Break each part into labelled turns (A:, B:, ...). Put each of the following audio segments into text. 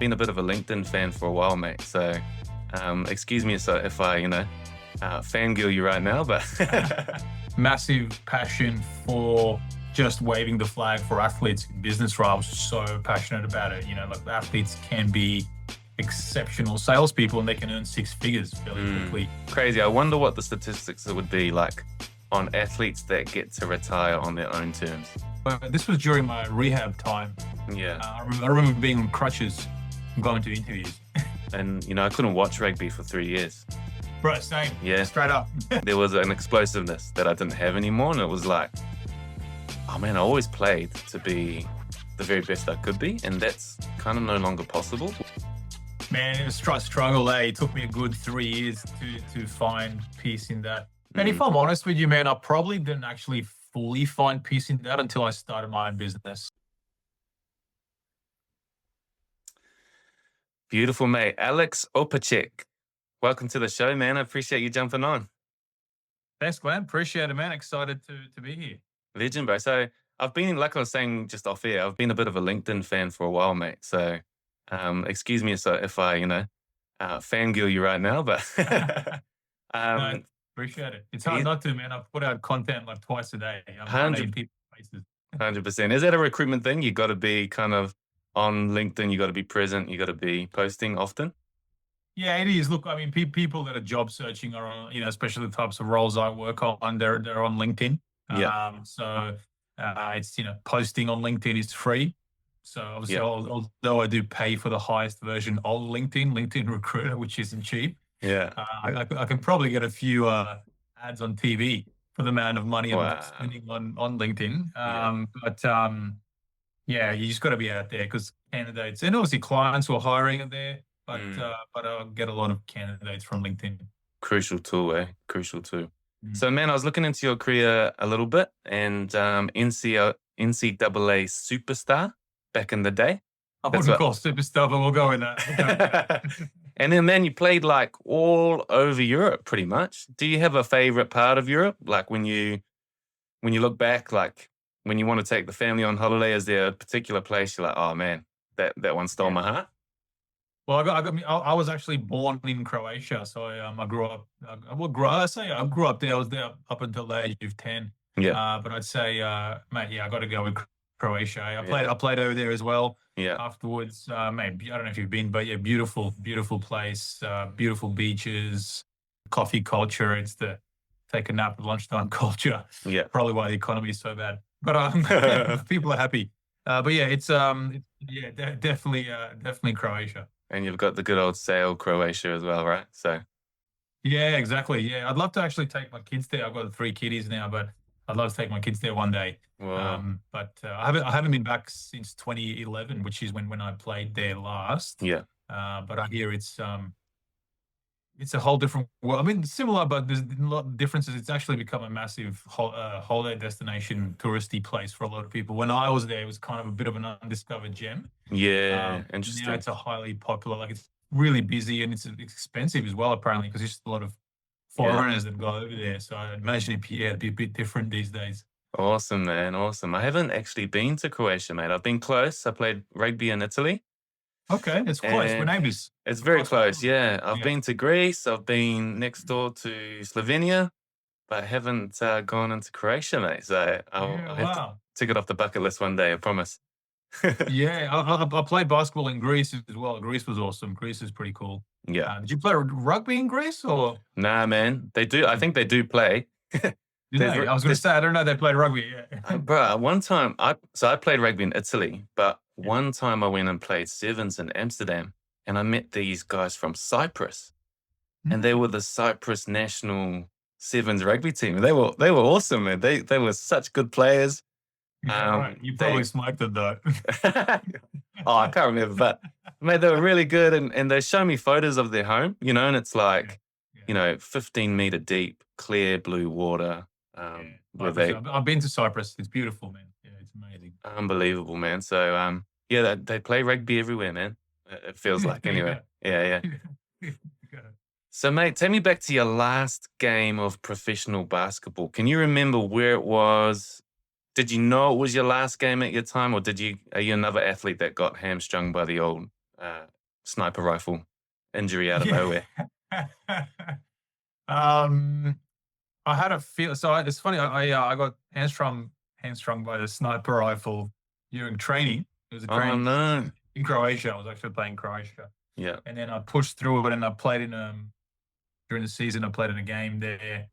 A: been a bit of a LinkedIn fan for a while, mate. So excuse me if I, fangirl you right now, but
B: Massive passion for just waving the flag for athletes in business. I was so passionate about it. Like athletes can be exceptional salespeople and they can earn six figures fairly quickly.
A: crazy. I wonder what the statistics would be like on athletes that get to retire on their own terms.
B: But this was during my rehab time.
A: Yeah.
B: I remember being on crutches and going to interviews.
A: And, I couldn't watch rugby for 3 years.
B: Bro, same.
A: Yeah.
B: Straight up.
A: There was an explosiveness that I didn't have anymore. And it was like, oh man, I always played to be the very best I could be. And that's kind of no longer possible.
B: Man, it was a struggle. It took me a good 3 years to find peace in that. And if I'm honest with you, man, I probably didn't actually fully find peace in that until I started my own business.
A: Beautiful, mate. Alex Opacic, welcome to the show, man. I appreciate you jumping on.
B: Thanks, Glenn. Appreciate it, man. Excited to be here.
A: Legend, bro. So I've been, like I was saying just off air, I've been a bit of a LinkedIn fan for a while, mate. So excuse me if I, fangirl you right now, but
B: No, appreciate it. It's hard not to, man. I put out content like twice a day. I'm trying to get people places.
A: 100%. Is that a recruitment thing? You got to be kind of on LinkedIn. You got to be present. You got to be posting often.
B: Yeah, it is. Look, I mean, people that are job searching are on, especially the types of roles I work on, they're on LinkedIn.
A: Yeah.
B: So it's, posting on LinkedIn is free. So obviously, although I do pay for the highest version of LinkedIn Recruiter, which isn't cheap.
A: Yeah.
B: I can probably get a few ads on TV for the amount of money I'm spending on LinkedIn. You just got to be out there because candidates and obviously clients who are hiring are there, but I'll get a lot of candidates from LinkedIn.
A: Crucial tool, eh? Crucial tool. So, man, I was looking into your career a little bit and NCAA superstar back in the day.
B: I wouldn't call superstar, but we'll go with that.
A: And then, man, you played like all over Europe pretty much. Do you have a favorite part of Europe? Like when you look back, like when you want to take the family on holiday, is there a particular place you're like, oh man, that one stole my heart?
B: Well, I was actually born in Croatia, so I grew up. I grew up there. I was there up until the age of 10.
A: Yeah.
B: But I'd say, mate, I got to go with Croatia. I played over there as well.
A: Yeah.
B: Afterwards, mate, I don't know if you've been, but yeah, beautiful place, beautiful beaches, coffee culture. It's the take a nap at lunchtime culture.
A: Yeah.
B: Probably why the economy is so bad. But people are happy. But yeah, definitely Croatia.
A: And you've got the good old sail Croatia as well, right? So.
B: Yeah, exactly. Yeah, I'd love to actually take my kids there. I've got 3 kiddies now, but I'd love to take my kids there one day.
A: Wow.
B: I haven't been back since 2011, which is when I played there last.
A: Yeah.
B: But I hear it's a whole different world. I mean, similar, but there's a lot of differences. It's actually become a massive holiday destination, touristy place for a lot of people. When I was there, it was kind of a bit of an undiscovered gem.
A: Yeah, interesting.
B: Now it's a highly popular, like it's really busy and it's expensive as well, apparently, because there's just a lot of foreigners that go over there. So I imagine it'd be a bit different these days.
A: Awesome, man. Awesome. I haven't actually been to Croatia, mate. I've been close. I played rugby in Italy.
B: Okay, it's close. We're neighbours.
A: It's very close, yeah. I've been to Greece. I've been next door to Slovenia, but I haven't gone into Croatia, mate. So I'll have to tick it off the bucket list one day, I promise.
B: Yeah, I played basketball in Greece as well. Greece was awesome. Greece is pretty cool.
A: Yeah.
B: Did you play rugby in Greece or?
A: Nah, man. They do. I think they do play.
B: I was going to say, I don't know. They played rugby. Yeah.
A: Bro, one time, I played rugby in Italy, but one time I went and played sevens in Amsterdam and I met these guys from Cyprus and they were the Cyprus national sevens rugby team. They were awesome, man. They were such good players.
B: Yeah, right. You probably smoked them though.
A: Oh, I can't remember, but mate, they were really good. And they show me photos of their home, and it's like, 15-meter deep, clear blue water.
B: I've been to Cyprus. It's beautiful, man. Yeah, it's amazing.
A: Unbelievable, man. So, they play rugby everywhere, man. It feels like anyway. Yeah. So, mate, take me back to your last game of professional basketball. Can you remember where it was? Did you know it was your last game at your time, or are you another athlete that got hamstrung by the old sniper rifle injury out of
B: Yeah.
A: nowhere?
B: um, I had a feel. So it's funny. I got hamstrung by the sniper rifle during training. It was a
A: Oh,
B: training
A: no.
B: in Croatia. I was actually playing Croatia,
A: Yeah.
B: and then I pushed through it, and I played in during the season. I played in a game there.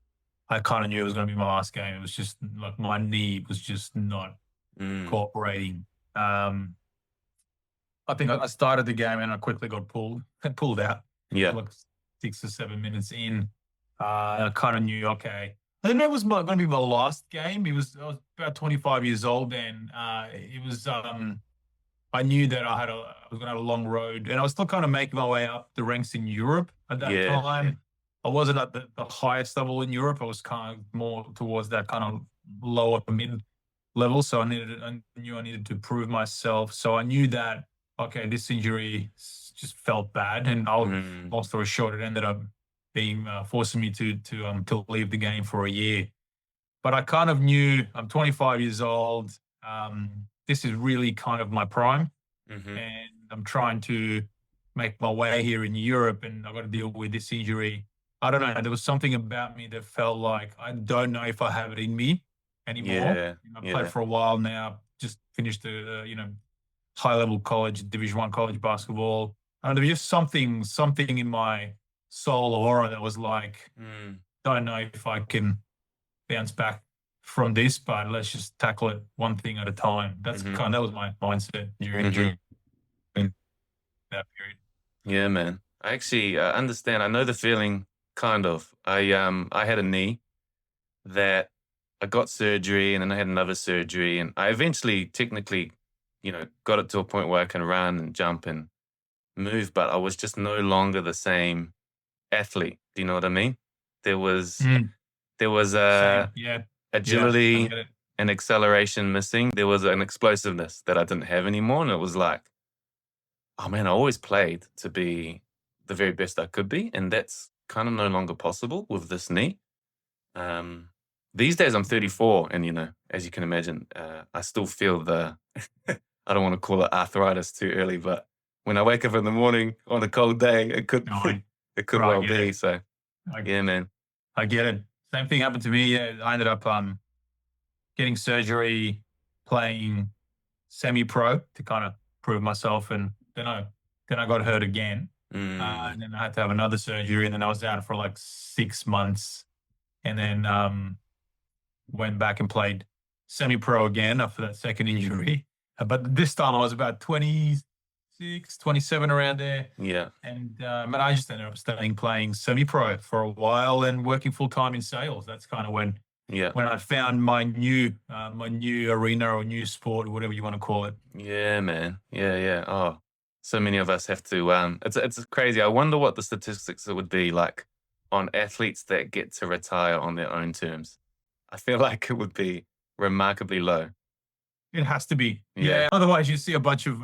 B: I kind of knew it was going to be my last game. It was just like my knee was just not
A: Mm.
B: cooperating. Um, I think I started the game and I quickly got pulled out
A: Yeah.
B: like 6 or 7 minutes in. I kind of knew, okay. I didn't know it was going to be my last game. I was about 25 years old then. I knew that I was going to have a long road, and I was still kind of making my way up the ranks in Europe at that
A: Yeah. Yeah.
B: time. I wasn't at the highest level in Europe. I was kind of more towards that kind of lower mid level. So I knew I needed to prove myself. So I knew that, okay, this injury just felt bad. And
A: Mm.
B: long story short, it ended up being forcing me to leave the game for a year. But I kind of knew I'm 25 years old. This is really kind of my prime,
A: Mhm.
B: and I'm trying to make my way here in Europe, and I've got to deal with this injury. I don't know. There was something about me that felt like I don't know if I have it in me anymore.
A: Yeah.
B: I've played
A: Yeah.
B: for a while now. Just finished the high level college, Division 1 college basketball. And there was just something in my soul aura that was like,
A: Mm.
B: don't know if I can bounce back from this, but let's just tackle it one thing at a time.
A: Mhm.
B: That was my mindset
A: Mhm.
B: during that period.
A: Yeah, man. I actually understand. I know the feeling kind of. I had a knee that I got surgery and then I had another surgery and I eventually technically, got it to a point where I can run and jump and move, but I was just no longer the same athlete. Do you know what I mean? There was
B: Mm,
A: there was
B: same. Yeah. Yeah. I
A: agility
B: get it.
A: and acceleration missing. There was an explosiveness that I didn't have anymore. And it was like, oh man, I always played to be the very best I could be. And that's kind of no longer possible with this knee. Um, these days I'm 34 and, as you can imagine, I still feel I don't want to call it arthritis too early, but when I wake up in the morning on a cold day, it could,
B: No,
A: it could
B: I
A: well
B: get it.
A: be. So
B: I,
A: yeah, man.
B: I get it. Same thing happened to me. Yeah. I ended up getting surgery, playing semi-pro to kind of prove myself, and then I got hurt again,
A: Mm,
B: and then I had to have another surgery, and then I was out for like 6 months, and then went back and played semi-pro again after that second injury. But this time I was about 26, 27 around there.
A: yeah.
B: And but I just ended up staying playing semi-pro for a while and working full time in sales. That's kind of
A: Yeah.
B: when I found my new arena or new sport or whatever you want to call it.
A: Yeah, man. Yeah, yeah. Oh, so many of us have to. It's crazy. I wonder what the statistics would be like on athletes that get to retire on their own terms. I feel like it would be remarkably low.
B: It has to be,
A: Yeah.
B: yeah. Otherwise, you see a bunch of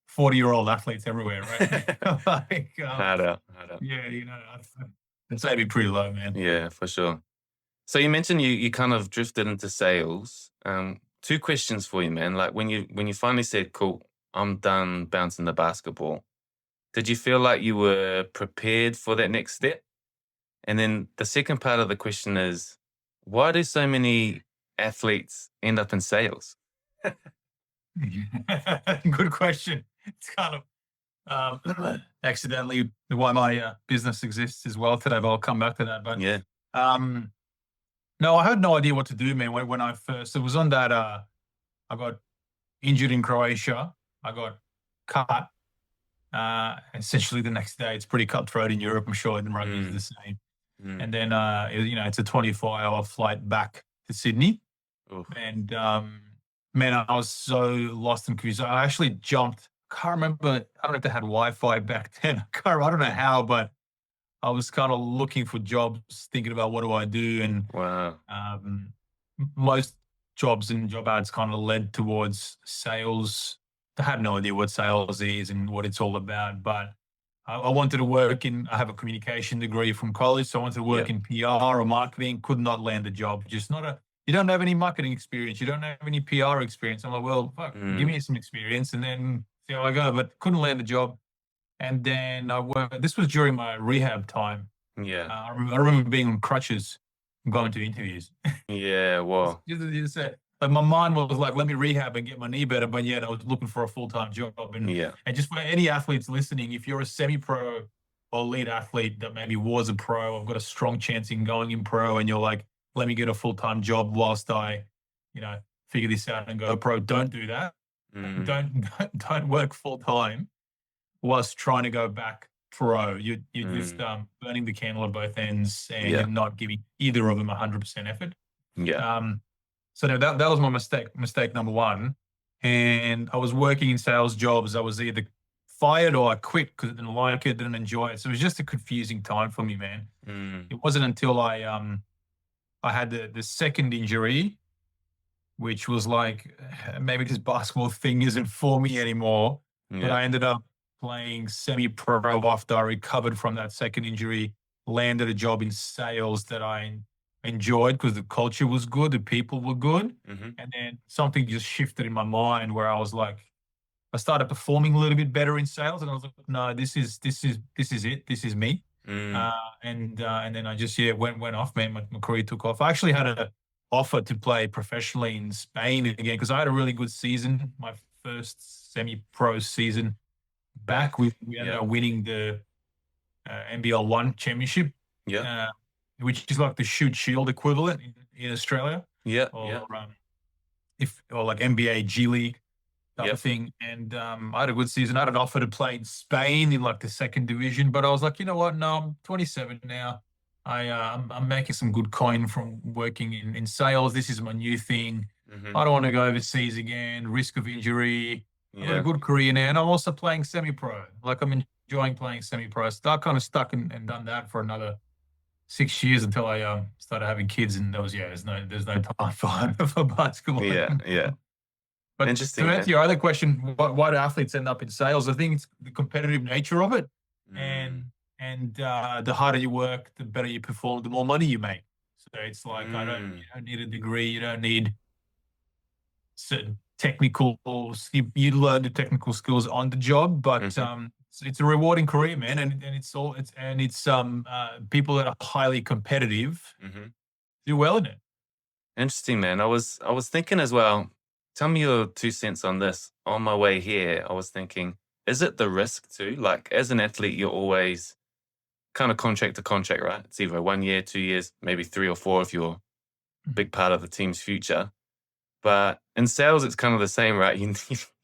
B: 40-year-old athletes everywhere, right? like,
A: Hard out, hard out.
B: yeah, I'd say it'd be pretty low, man.
A: Yeah, for sure. So you mentioned you kind of drifted into sales. Two questions for you, man. Like when you finally said, "Cool, I'm done bouncing the basketball," did you feel like you were prepared for that next step? And then the second part of the question is, why do so many athletes end up in sales?
B: Good question. It's kind of accidentally why my business exists as well today, but I'll come back to that. But
A: Yeah.
B: um, no, I had no idea what to do, man. When I first, it was on that. I got injured in Croatia. I got cut. Essentially, the next day, it's pretty cutthroat in Europe. I'm sure in rugby is
A: Mm,
B: the same.
A: mm.
B: And then, it's a 24-hour flight back to Sydney.
A: Oof.
B: And man, I was so lost and confused. I actually jumped. Can't remember. I don't know if they had Wi-Fi back then. I don't know how, but I was kind of looking for jobs, thinking about what do I do, and
A: Wow.
B: most jobs and job ads kind of led towards sales. I had no idea what sales is and what it's all about, but I wanted to work in. I have a communication degree from college, so I wanted to work
A: Yep.
B: in PR or marketing. Could not land a job. Just not a. You don't have any marketing experience. You don't have any PR experience. I'm like, well, fuck, give
A: Mm,
B: me some experience and then see how I go. But couldn't land a job. And then I worked. This was during my rehab time.
A: Yeah.
B: I remember being on crutches, going to interviews.
A: Yeah. Well,
B: You said, like my mind was like, let me rehab and get my knee better, but yet I was looking for a full-time job.
A: yeah.
B: And just for any athletes listening, if you're a semi-pro or elite athlete that maybe was a pro, I've got a strong chance in going in pro, and you're like, let me get a full-time job whilst I, you know, figure this out and go pro. Don't do that.
A: Mm,
B: Don't work full-time whilst trying to go back pro. You're just
A: mm,
B: burning the candle at both ends, and
A: yeah.
B: you're not giving either of them 100% effort.
A: Yeah.
B: Um, so no, that was my mistake number one. And I was working in sales jobs. I was either fired or I quit because I didn't like it, didn't enjoy it. So it was just a confusing time for me, man.
A: Mm,
B: It wasn't until I had the second injury, which was like maybe this basketball thing isn't for me anymore. But
A: yeah.
B: I ended up playing semi-pro after I recovered from that second injury, landed a job in sales that I enjoyed because the culture was good, the people were good.
A: Hmm.
B: And then something just shifted in my mind where I was like, I started performing a little bit better in sales, and I was like, no, this is it, this is me.
A: Mm,
B: Uh, and then I just went off, man. My career took off. I actually had a offer to play professionally in Spain again because I had a really good season, my first semi-pro season back. We ended
A: yeah.
B: up winning the NBL One Championship,
A: Yeah.
B: uh, which is like the Shoot Shield equivalent in Australia,
A: Yeah.
B: or
A: Yeah.
B: if or like NBA G League type of
A: Yep.
B: thing. And I had a good season. I had an offer to play in Spain in like the second division, but I was like, you know what? No, I'm 27 now. I'm making some good coin from working in sales. This is my new thing.
A: Hmm.
B: I don't want to go overseas again. Risk of injury. I've got a
A: Yeah.
B: good career now, and I'm also playing semi-pro. Like I'm enjoying playing semi-pro. So I kind of stuck and done that for another 6 years until I started having kids, and there was there's no time for basketball
A: Yeah. Yeah.
B: anymore. But to
A: Interesting,
B: answer
A: man.
B: your other question, why do athletes end up in sales? I think it's the competitive nature of it,
A: Mm,
B: and the harder you work, the better you perform, the more money you make. So it's like you
A: mm,
B: don't need a degree, you don't need certain technical. You learn the technical skills on the job, but
A: hmm.
B: it's a rewarding career, man, and it's people that are highly competitive
A: Hmm.
B: do well in it.
A: Interesting, man. I was thinking as well. Tell me your 2 cents on this. On my way here, I was thinking, is it the risk too? Like as an athlete, you're always kind of contract to contract, right? It's either 1 year, 2 years, maybe three or four if you're a big part of the team's future. But in sales, it's kind of the same, right?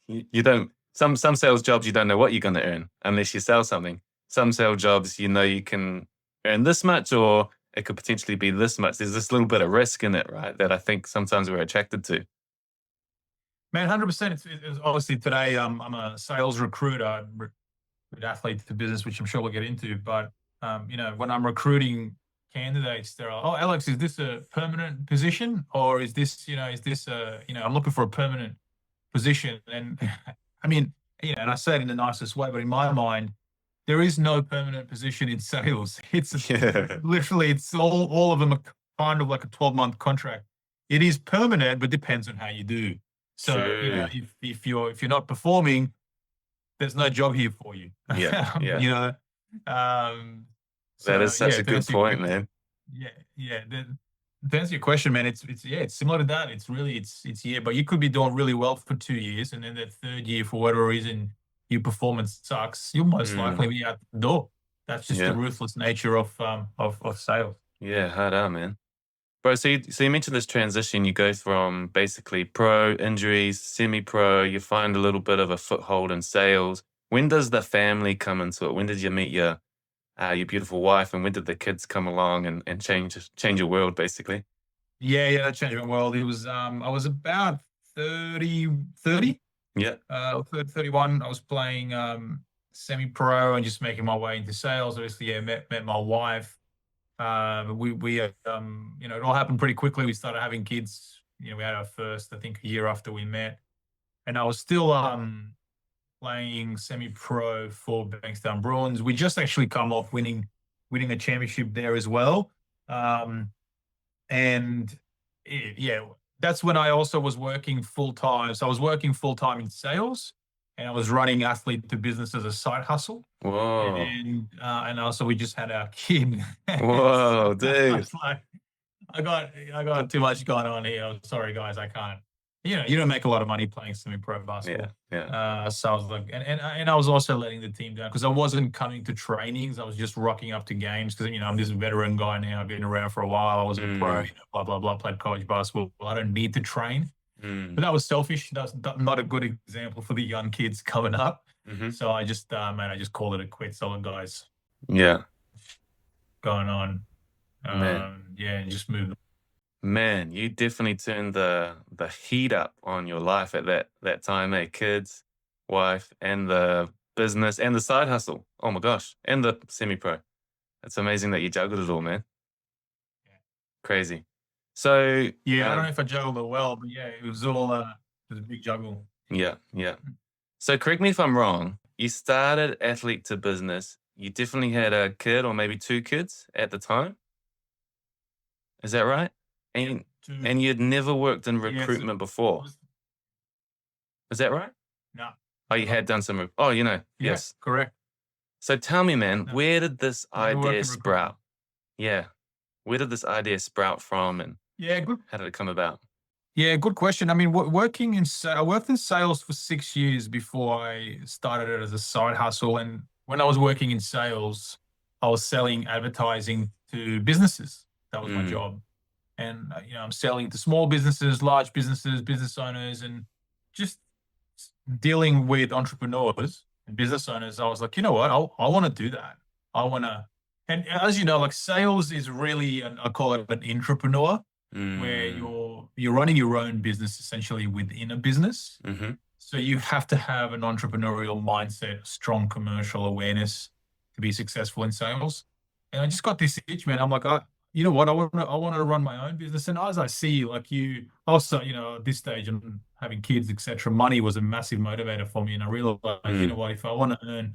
A: You don't some sales jobs you don't know what you're going to earn unless you sell something. Some sales jobs you know you can earn this much, or it could potentially be this much. There's this little bit of risk in it, right? That I think sometimes we're attracted to.
B: Man, 100%. It's obviously today. I'm a sales recruiter. I recruit athletes to business, which I'm sure we'll get into. But when I'm recruiting candidates, they're like, "Oh, Alex, is this a permanent position, or I'm looking for a permanent position?" And I mean, and I say it in the nicest way, but in my mind, there is no permanent position in sales.
A: Yeah,
B: Literally, it's all of them are kind of like a 12-month contract. It is permanent, but depends on how you do. So,
A: true.
B: if you're not performing, there's no job here for you.
A: Yeah, yeah.
B: You know. Um,
A: That is
B: so
A: such
B: yeah,
A: a
B: to
A: good
B: answer your
A: point,
B: question,
A: man.
B: yeah, yeah. To answer your question, man, it's similar to that. It's really it's yeah, but you could be doing really well for 2 years, and then that third year, for whatever reason, your performance sucks. You'll most
A: Mm,
B: likely be out the door. That's just the
A: yeah,
B: ruthless nature of sales.
A: yeah. Hard out, man. Bro, so you mentioned this transition. You go from basically pro injuries, semi-pro. You find a little bit of a foothold in sales. When does the family come into it? When did you meet your beautiful wife, and when did the kids come along and change your world, basically?
B: Yeah, yeah, that changed my world. It was I was about 30,
A: Yeah,
B: 31. I was playing semi-pro and just making my way into sales. Obviously, yeah, met my wife. It all happened pretty quickly. We started having kids. We had our first, I think, a year after we met, and I was still playing semi-pro for Bankstown Bruins. We just actually come off winning a championship there as well. Um, and yeah, that's when I also was working full time. So I was working full time in sales, and I was running athlete to business as a side hustle.
A: Whoa.
B: And also we just had our kid. So
A: Whoa,
B: I
A: dude.
B: was like, I got too much going on here. I'm sorry, guys, I can't. You don't make a lot of money playing semi-pro
A: Yeah,
B: basketball.
A: yeah.
B: So I was like, and I was also letting the team down because I wasn't coming to trainings. I was just rocking up to games because I'm this veteran guy now. I've been around for a while. I was a pro,
A: Mm,
B: blah blah blah. Played college basketball. I don't need to train, but
A: mm,
B: that was selfish. That's not a good example for the young kids coming up.
A: hmm.
B: So I just, man, I just called it a quit. So guys,
A: Yeah,
B: going on,
A: man.
B: yeah, and just moved.
A: Man, you definitely turned the heat up on your life at that time, eh? Kids, wife, and the business and the side hustle. Oh my gosh, and the semi-pro. It's amazing that you juggled it all, man. Crazy. So,
B: Yeah, I don't know if I juggled it well, but yeah, it was all it was a big juggle.
A: yeah, yeah. So correct me if I'm wrong. You started athlete to business. You definitely had a kid or maybe two kids at the time. Is that right?
B: Yep.
A: And
B: To
A: and you'd never worked in
B: Yeah, so
A: recruitment before.
B: was
A: Is that right?
B: no,
A: Oh, you
B: never.
A: had done some oh,
B: Yeah,
A: yes.
B: correct.
A: So tell me, man,
B: No,
A: where did this
B: never worked
A: idea
B: in recruitment.
A: sprout? Yeah. Where did this idea sprout from and
B: Yeah, good.
A: how did it come about?
B: Yeah, good question. I mean, I worked in sales for 6 years before I started it as a side hustle. And when I was working in sales, I was selling advertising to businesses. That was my
A: Mm,
B: job. And I'm selling to small businesses, large businesses, business owners, and just dealing with entrepreneurs and business owners. I was like, you know what, I want to do that. I want to. And as you know, like sales is really I call it an entrepreneur, where
A: mm,
B: you're running your own business essentially within a business.
A: mhm,
B: So you have to have an entrepreneurial mindset, strong commercial awareness to be successful in sales. And I just got this itch, man. I'm like, you know what? I want to run my own business. And as I see, like you also, at this stage and having kids, etc., money was a massive motivator for me. And I realized,
A: mm.
B: what, if I want to earn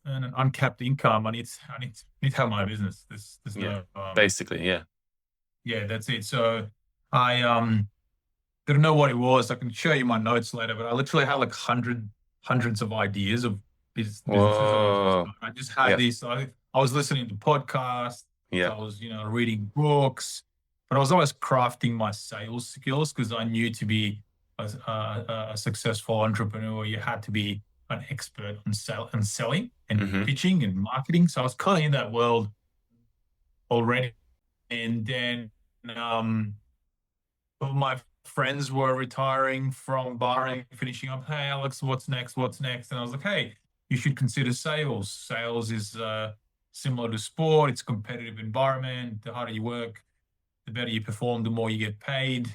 B: an uncapped income, I need to have my business. There's
A: Yeah.
B: no,
A: Basically, yeah.
B: yeah, that's it. So I didn't know what it was. I can show you my notes later, but I literally had like hundreds of ideas of businesses I wanted to
A: Whoa.
B: start. I just had
A: Yeah,
B: this. I was listening to podcasts.
A: yeah.
B: I was, reading books, but I was always crafting my sales skills because I knew to be a successful entrepreneur, you had to be an expert on selling and
A: Mhm,
B: pitching and marketing. So I was kind of in that world already. And then um, all my friends were retiring from barring, finishing up. Hey, Alex, what's next? What's next? And I was like, hey, you should consider sales. Sales is similar to sport. It's a competitive environment. The harder you work, the better you perform, the more you get paid.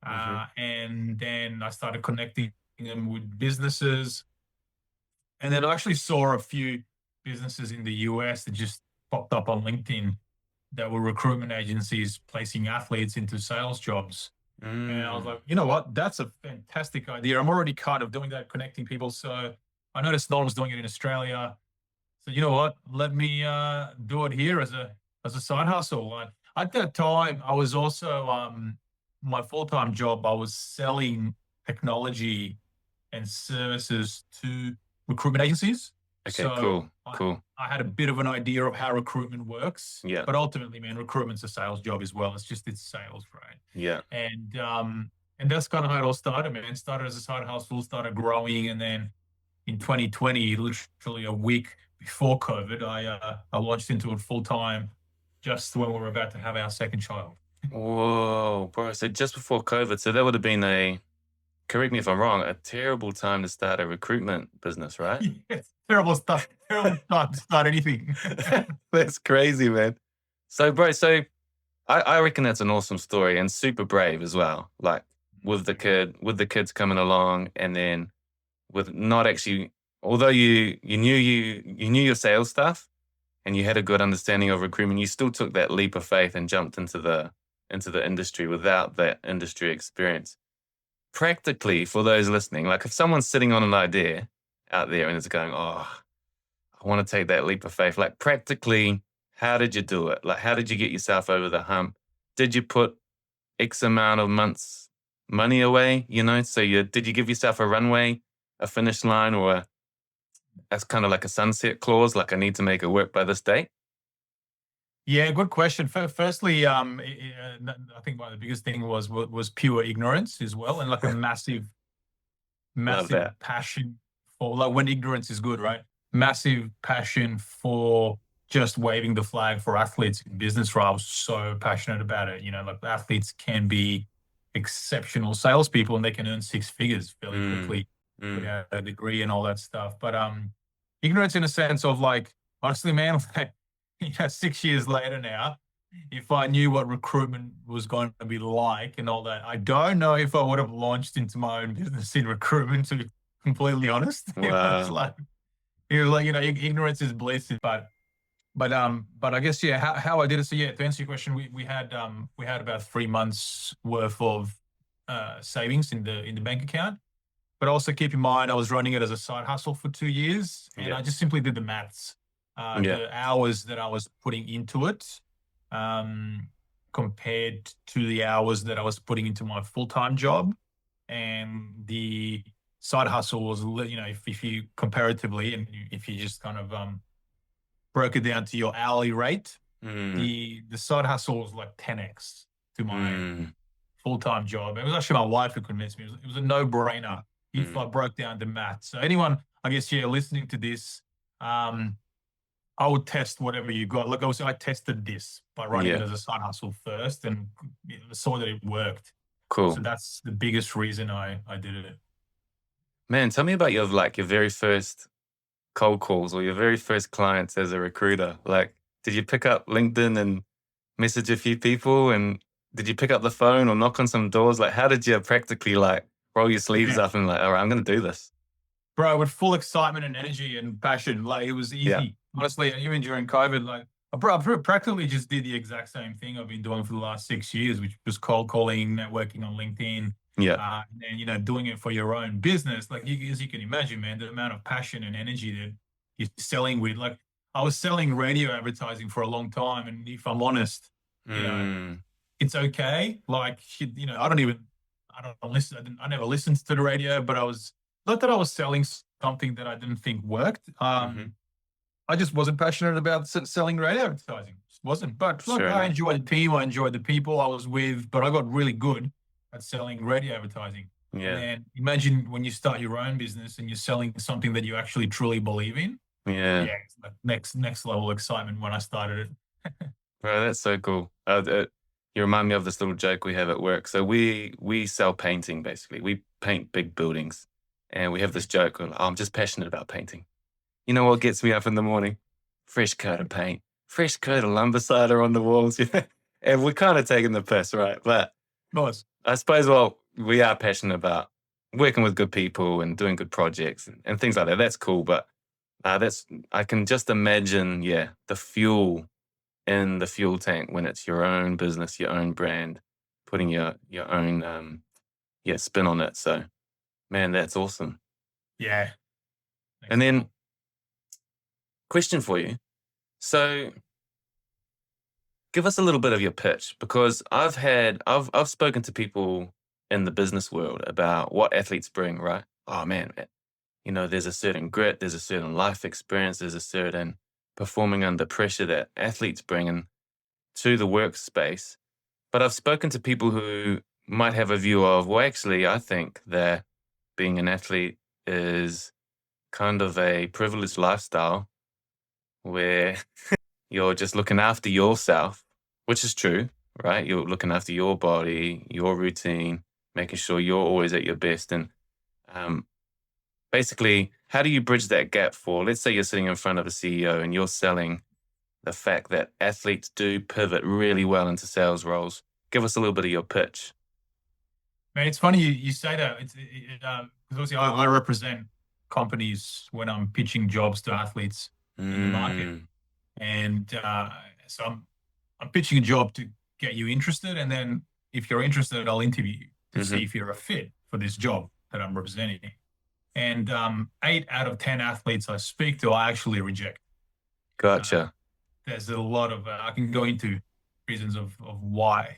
A: mhm,
B: And then I started connecting them with businesses. And then I actually saw a few businesses in the US that just popped up on LinkedIn that were recruitment agencies placing athletes into sales jobs. And I was
A: mm.
B: like, you know what? That's a fantastic idea. I'm already kind of doing that, connecting people. So I noticed no one was doing it in Australia. So you know what? Let me do it here as a side hustle. And at that time, I was also my full-time job. I was selling technology and services to recruitment agencies.
A: Okay,
B: So
A: cool, cool.
B: I had a bit of an idea of how recruitment works,
A: Yeah,
B: but ultimately, man, recruitment's a sales job as well. It's sales, right?
A: yeah.
B: And that's kind of how it all started, man. Started as a side hustle, started growing, and then in 2020, literally a week before COVID, I launched into it full time, just when we were about to have our second child.
A: Whoa, bro. So just before COVID, so that would have been correct me if I'm wrong, a terrible time to start a recruitment business, right?
B: Yes, terrible stuff. Terrible time to start anything.
A: That's crazy, man. So, bro, I reckon that's an awesome story and super brave as well. Like
B: Thank you.
A: with the kids coming along, and then with not actually, although you knew your sales stuff and you had a good understanding of recruitment, you still took that leap of faith and jumped into the industry without that industry experience. Practically, for those listening, like if someone's sitting on an idea out there and is going, "Oh, I want to take that leap of faith," like practically, how did you do it? Like, how did you get yourself over the hump? Did you put X amount of months money away? So did you give yourself a runway a finish line or as kind of like a sunset clause, like I need to make it work by this date?
B: Yeah, good question. Firstly, I think one of the biggest thing was pure ignorance as well, and like a
A: Love
B: massive
A: that.
B: passion for, like, when ignorance is good, right? Massive passion for just waving the flag for athletes in business. Where I was so passionate about it. Like athletes can be exceptional salespeople and they can earn six figures fairly
A: Mm,
B: quickly
A: mm,
B: without a degree and all that stuff. But ignorance in a sense of, like, honestly, man, like, 6 years later now, if I knew what recruitment was going to be like and all that, I don't know if I would have launched into my own business in recruitment, to be completely honest.
A: wow.
B: It was like, ignorance is bliss. But I guess, yeah, how I did it. So yeah, to answer your question, we had about 3 months worth of savings in the bank account. But also keep in mind, I was running it as a side hustle for 2 years, and
A: Yeah.
B: I just simply did the maths.
A: Yeah.
B: The hours that I was putting into it, um, compared to the hours that I was putting into my full-time job, and the side hustle was, if you comparatively, and if you just kind of broke it down to your hourly rate,
A: Mm,
B: the side hustle was like 10x to my
A: mm,
B: full-time job. It was actually my wife who convinced me. It was a no-brainer if
A: mm.
B: I broke down the math. So anyone, I guess, yeah, listening to this, um, I would test whatever you got. Look, I tested this by running it
A: Yeah.
B: as a side hustle first, and saw that it worked. So
A: Cool.
B: that's the biggest reason I did it.
A: Man, tell me about your very first cold calls or your very first clients as a recruiter. Like, did you pick up LinkedIn and message a few people? And did you pick up the phone or knock on some doors? Like, how did you practically like roll your sleeves
B: Yeah,
A: up and like, all right, I'm going to do this?
B: bro, with full excitement and energy and passion. Like, it was
A: Yeah.
B: easy, honestly. And even during COVID, like, I practically just did the exact same thing I've been doing for the last 6 years, which was cold calling, networking on LinkedIn,
A: Yeah.
B: and doing it for your own business. Like, as you can imagine, man, the amount of passion and energy that you're selling with. Like, I was selling radio advertising for a long time, and if I'm honest, you know,
A: Mm,
B: it's okay. Like, I don't listen. I never listened to the radio, but I was not that I was selling something that I didn't think worked.
A: hmm.
B: I just wasn't passionate about selling radio advertising. Just wasn't. But look,
A: Sure
B: I
A: enough.
B: enjoyed the team. I enjoyed the people I was with, but I got really good at selling radio advertising. And
A: Yeah.
B: then imagine when you start your own business and you're selling something that you actually truly believe in.
A: Yeah.
B: Yeah, it's like next level excitement when I started it.
A: Bro, that's so cool. You remind me of this little joke we have at work. So we sell painting basically. We paint big buildings, and we have this joke. We're like, "Oh, I'm just passionate about painting." You know what gets me up in the morning? Fresh coat of paint, fresh coat of lumber on the walls. Yeah, and we're kind of taking the piss, right? But
B: Nice.
A: I suppose, well, we are passionate about working with good people and doing good projects and things like that. That's cool, but that's I can just imagine, yeah, the fuel in the fuel tank when it's your own business, your own brand, putting your own yeah spin on it. So man, that's awesome.
B: Yeah,
A: And
B: next
A: then
B: level.
A: question for you. So give us a little bit of your pitch because I've spoken to people in the business world about what athletes bring, right? Oh man, there's a certain grit, there's a certain life experience, there's a certain performing under pressure that athletes bring in to the workspace. But I've spoken to people who might have a view of, well, actually, I think that being an athlete is kind of a privileged lifestyle where you're just looking after yourself, which is true, right? You're looking after your body, your routine, making sure you're always at your best. And um, basically, how do you bridge that gap for, let's say you're sitting in front of a CEO and you're selling the fact that athletes do pivot really well into sales roles? Give us a little bit of your pitch.
B: Man, it's funny you say that. Because obviously I represent companies when I'm pitching jobs to athletes in the market,
A: Mm,
B: and so I'm pitching a job to get you interested, and then if you're interested, I'll interview you to see
A: mhm.
B: if you're a fit for this job that I'm representing. And 8 out of 10 athletes I speak to, I actually reject. Uh,
A: Gotcha.
B: there's a lot of I can go into reasons of why.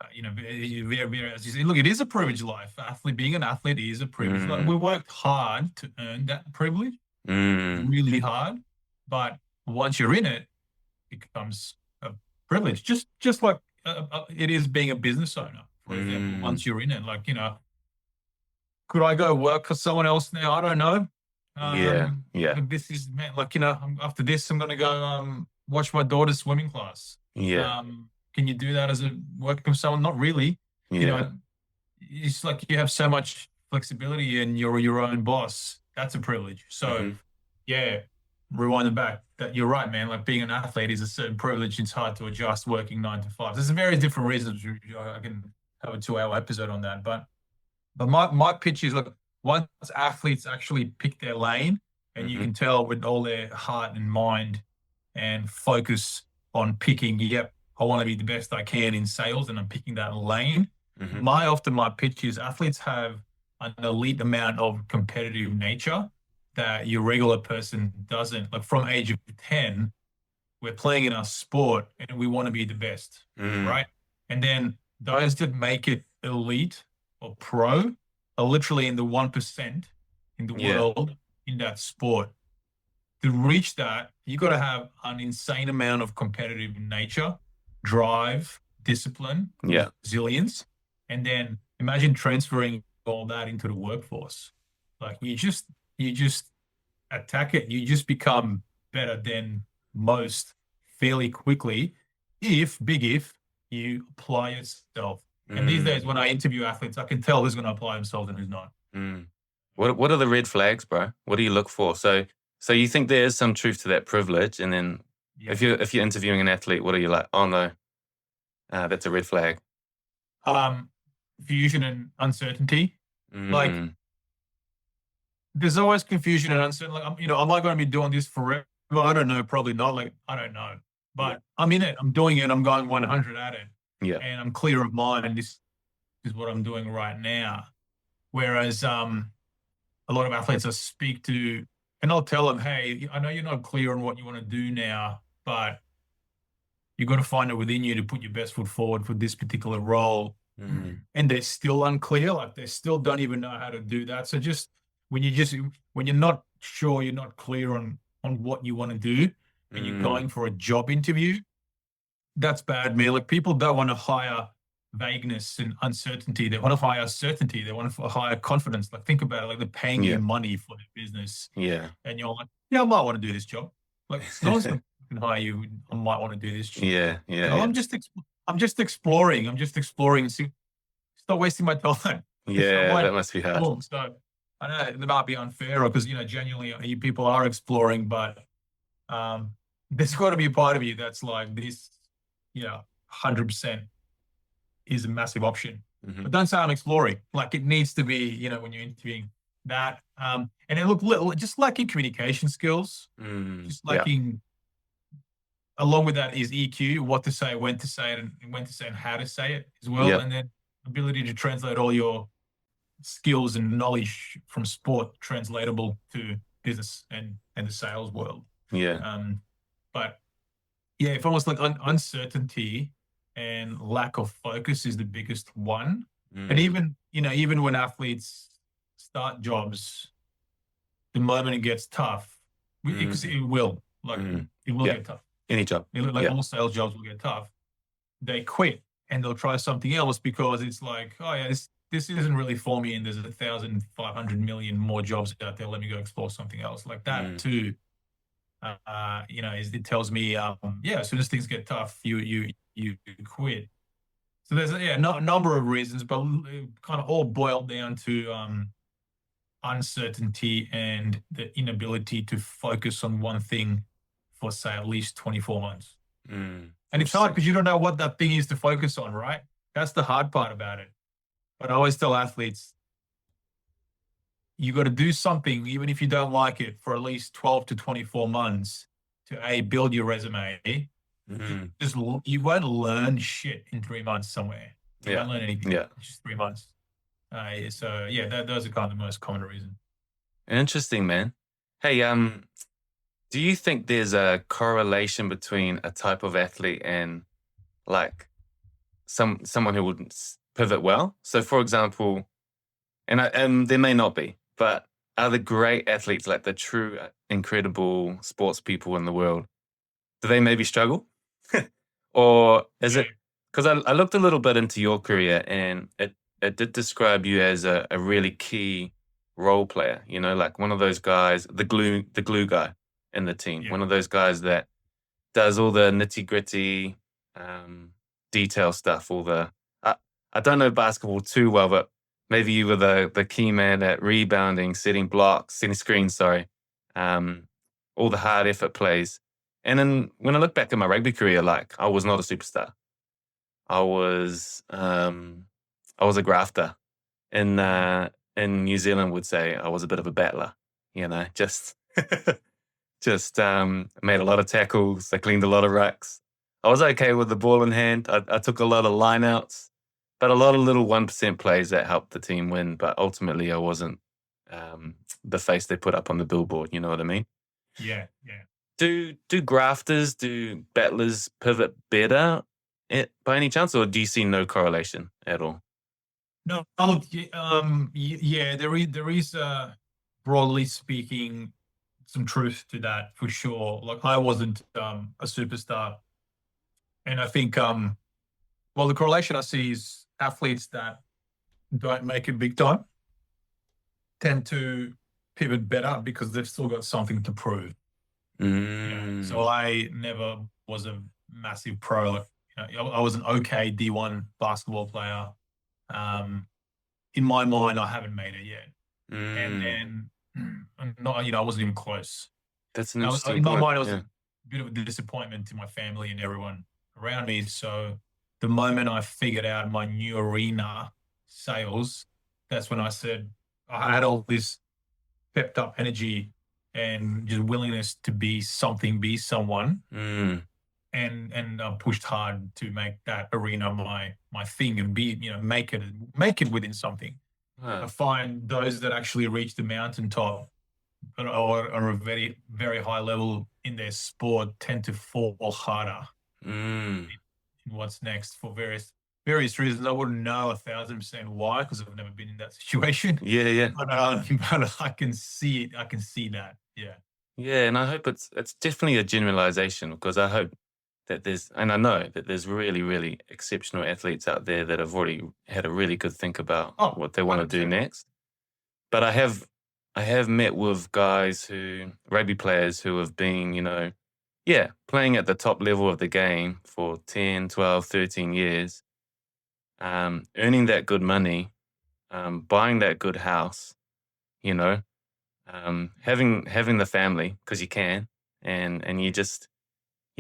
B: very, very, as you say, look, it is a privileged life. Being an athlete is a privilege. Like,
A: Mm,
B: we worked hard to earn that privilege,
A: mm,
B: really hard. But once you're in it, it becomes a privilege. Just like it is being a business owner, for example.
A: mm.
B: Once you're in it, like, could I go work for someone else now? I don't know.
A: Yeah, yeah,
B: This is, man, like, after this, I'm gonna go watch my daughter's swimming class.
A: yeah,
B: Can you do that as a working with someone? Not really. You
A: yeah.
B: know, it's like you have so much flexibility and you're your own boss. That's a privilege. So
A: Hmm.
B: yeah, rewind it back. That you're right, man. Like, being an athlete is a certain privilege. It's hard to adjust working 9 to 5. There's various different reasons. I can have a 2 hour episode on that, but my pitch is, look, once athletes actually pick their lane, and you
A: Hmm.
B: can tell with all their heart and mind and focus on picking, yep, I want to be the best I can in sales, and I'm picking that lane.
A: Hmm.
B: My pitch is, athletes have an elite amount of competitive nature that your regular person doesn't. Like, from age of 10, we're playing in our sport and we want to be the best,
A: Mm.
B: right? And then those that make it elite or pro are literally in the 1% in the
A: Yeah,
B: world in that sport. To reach that, you got to have an insane amount of competitive nature, drive, discipline,
A: yeah.
B: resilience, and then imagine transferring all that into the workforce. Like, you just attack it. You just become better than most fairly quickly, if, big if, you apply yourself. And these days,
A: Mm,
B: when I interview athletes, I can tell who's going to apply themselves and who's not.
A: mm. What are the red flags, bro? What do you look for? So you think there is some truth to that privilege, and then
B: Yeah.
A: if you're interviewing an athlete, what are you like? Oh no, that's a red flag.
B: Um, Confusion and uncertainty. Like,
A: Mm,
B: there's always confusion and uncertainty. Like, am I going to be doing this forever? I don't know. Probably not. Like, I don't know.
A: yeah,
B: But I'm in it. I'm doing it. I'm going 100 at it.
A: yeah,
B: And I'm clear of mind. And this is what I'm doing right now. Whereas a lot of athletes I speak to, and I'll tell them, hey, I know you're not clear on what you want to do now, but you've got to find it within you to put your best foot forward for this particular role.
A: mm,
B: And they're still unclear, like they still don't even know how to do that. So when you just when you're not sure, you're not clear on what you want to do, and you're
A: mm,
B: going for a job interview, that's bad, man. Like, people don't want to hire vagueness and uncertainty. They want to hire certainty. They want to hire confidence. Like, think about it. Like, they're paying you
A: yeah,
B: money for their business,
A: yeah,
B: and you're like, yeah, I might want to do this job. Like, as long as I can hire you, I might want to do this job.
A: yeah, yeah,
B: No,
A: yeah,
B: I'm just exploring. I'm just exploring. See, stop wasting my time. It's not
A: yeah.
B: my
A: That must be hard.
B: problem. So I know it might be unfair, because genuinely, you people are exploring, but um, there's got to be a part of you that's like, this, 100% is a massive option.
A: Hmm.
B: But don't say I'm exploring. Like, it needs to be, when you're interviewing that. And then, look, just lacking communication skills,
A: Mm,
B: just
A: yeah,
B: lacking. Along with that is EQ, what to say, when to say it, and when to say and how to say it as well.
A: yeah,
B: And then ability to translate all your skills and knowledge from sport translatable to business and the sales world.
A: yeah,
B: Um, but yeah, if almost like uncertainty and lack of focus is the biggest one. And
A: mm,
B: even when athletes start jobs, the moment it gets tough, because
A: mm,
B: it will, like,
A: mm.
B: it will
A: Yeah,
B: get tough.
A: any job.
B: Like,
A: Yeah,
B: all sales jobs will get tough. They quit and they'll try something else, because it's like, oh yeah, this isn't really for me, and there's 1,500,000,000 more jobs out there. Let me go explore something else. Like, that
A: mm,
B: too. It tells me, yeah, as soon as things get tough, you quit. So there's a number of reasons, but kind of all boiled down to uncertainty and the inability to focus on one thing for, say, at least 24 months.
A: mm.
B: And it's hard
A: Interesting.
B: because you don't know what that thing is to focus on, right? That's the hard part about it. But I always tell athletes, you got to do something, even if you don't like it, for at least 12 to 24 months to build your resume.
A: Mm,
B: You won't learn shit in 3 months somewhere. You
A: yeah,
B: won't learn anything.
A: yeah.
B: It's just 3 months. So yeah, those are kind of the most common reasons.
A: Interesting, man. Hey, do you think there's a correlation between a type of athlete and like someone who would pivot well. So, for example, and there may not be, but are the great athletes, like the true incredible sports people in the world, do they maybe struggle? Or is
B: Yeah,
A: it because I looked a little bit into your career, and it did describe you as a really key role player, like one of those guys, the glue guy in the team,
B: yeah.
A: one of those guys that does all the nitty-gritty, um, detail stuff, all the I I don't know basketball too well, but maybe you were the key man at rebounding, setting blocks, setting screens, sorry, um, all the hard effort plays. And then when I look back at my rugby career, like, I was not a superstar. I was, I was a grafter.
B: Mm.
A: In New Zealand would say I was a bit of a battler, just just made a lot of tackles. I cleaned a lot of rucks. I was okay with the ball in hand. I took a lot of lineouts, but a lot of little 1% plays that helped the team win. But ultimately, I wasn't um, the face they put up on the billboard. You know what I mean?
B: Yeah, yeah.
A: Do grafters, do battlers pivot better by any chance, or do you see no correlation at all?
B: No, look, yeah, there is, broadly speaking, some truth to that for sure. Like, I wasn't a superstar, and I think, well, the correlation I see is athletes that don't make it big time tend to pivot better because they've still got something to prove. So
A: Mm,
B: I never was a massive pro. Like, I was an okay D1 basketball player. Um, in my mind, I haven't made it yet. And
A: mm.
B: then, not, I wasn't even close.
A: That's an
B: In
A: interesting
B: my
A: point.
B: mind, it was a
A: Yeah.
B: bit of a disappointment to my family and everyone around me. So the moment I figured out my new arena, sales, that's when I said I had all this pepped up energy and just willingness to be something, be someone,
A: Mm.
B: and pushed hard to make that arena my thing and be, make it within something. I
A: Wow.
B: find those that actually reach the mountaintop or are a very, very high level in their sport tend to fall harder
A: Mm.
B: in what's next for various reasons. I wouldn't know 1,000% why because I've never been in that situation,
A: Yeah, yeah.
B: but I can see it. I can see that. Yeah.
A: Yeah, and I hope it's definitely a generalization, because I hope that and I know that there's really, really exceptional athletes out there that have already had a really good think about
B: Oh,
A: what they want to do
B: 100%.
A: next. But I have met with rugby players who have been, yeah, playing at the top level of the game for 10, 12, 13 years, earning that good money, buying that good house, you know, having the family, because you can, and you